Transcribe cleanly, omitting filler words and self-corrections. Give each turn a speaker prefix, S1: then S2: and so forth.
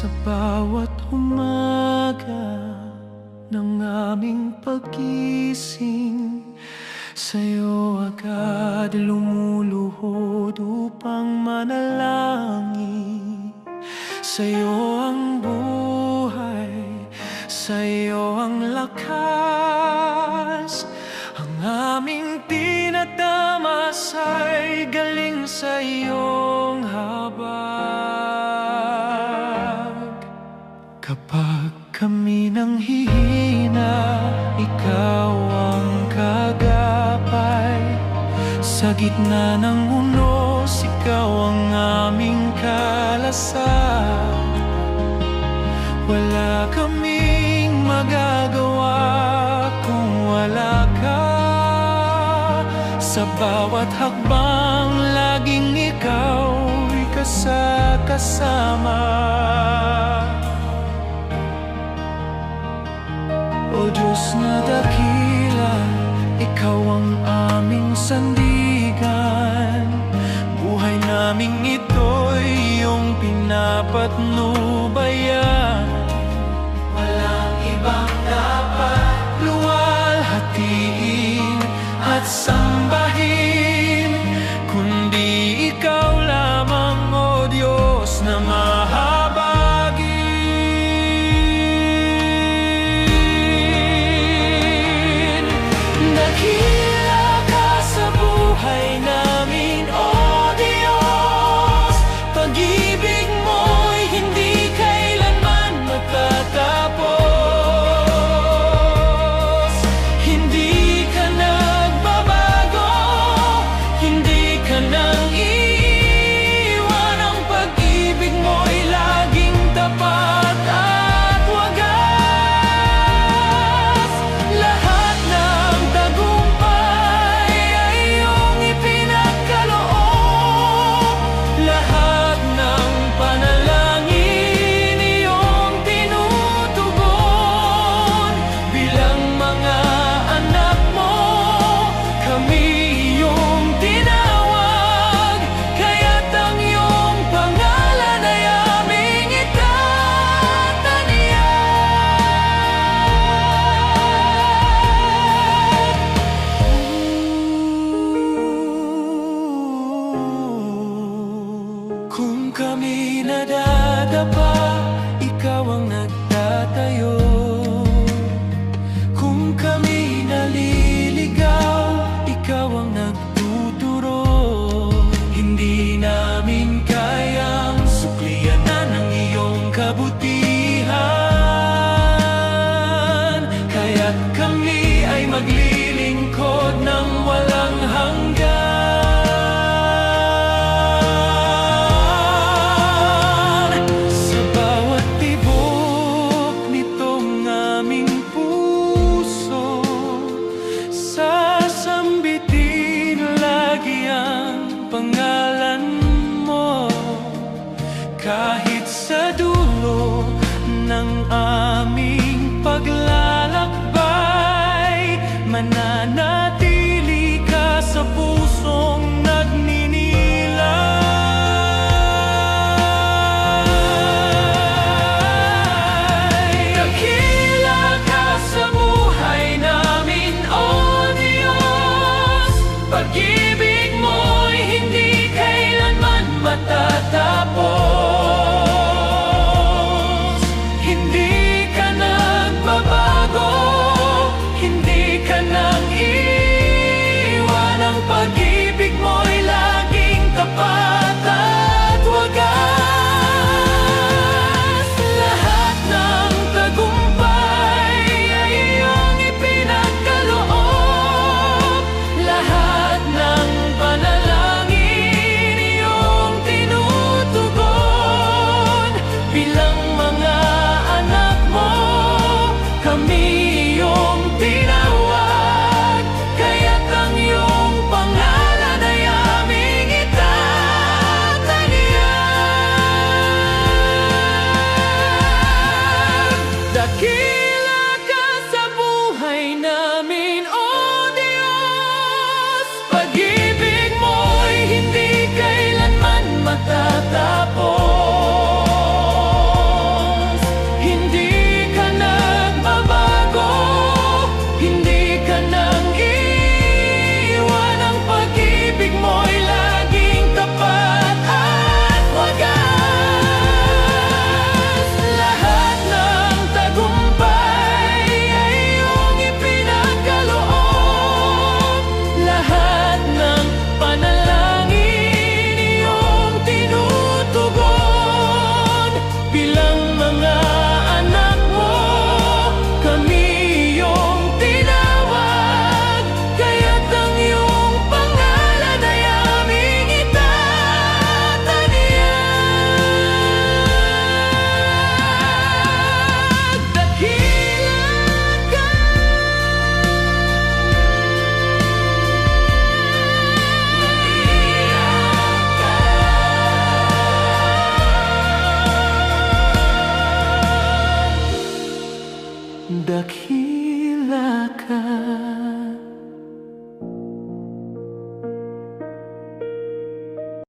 S1: Sa bawat umaga ng aming paggising, sa'yo agad lumuluhod upang manalangin. Sa'yo ang buhay, sa'yo ang lakas. Ang aming tinatamas ay galing sa iyong habag. Kapag kami nang hihina, ikaw ang kagapay. Sa gitna ng unos, ikaw ang aming kalasag. Wala kaming magagawa kung wala ka. Sa bawat hakbang, laging ikaw kasama. O Diyos na dakila, ikaw ang aming sandigan. Buhay naming ito'y iyong pinapatnubayan. Walang ibang dapat luwalhatiin at sambahin, kundi ikaw lamang, O Diyos na mahabagin. Dakila ka sa buhay namin, O Diyos. Pag-ibig mo'y hindi kailanman matatapos. Hindi ka nagbabago, hindi ka nang iiwan. Ang pag-ibig mo'y laging tapat at wagas. Lahat ng tagumpay ay iyong ipinagkaloob. Lahat ng panalangin iyong tinutugon. Bilang mga anak mo, kami iyong tinawag. Kaya't ang iyong pangalan ay aming itatanyag. Kung kami nadadapa, ikaw ang nagtatayo. Kung kami naliligaw, ikaw ang nagtuturo. Hindi namin kayang suklianan ang iyong kabutihan. Kaya't kami ay maglilingkod ng walang hanggan. Sa bawat tibok nitong aming puso, sasambitin lagi ang pangalan mo. Kahit sa dulo aking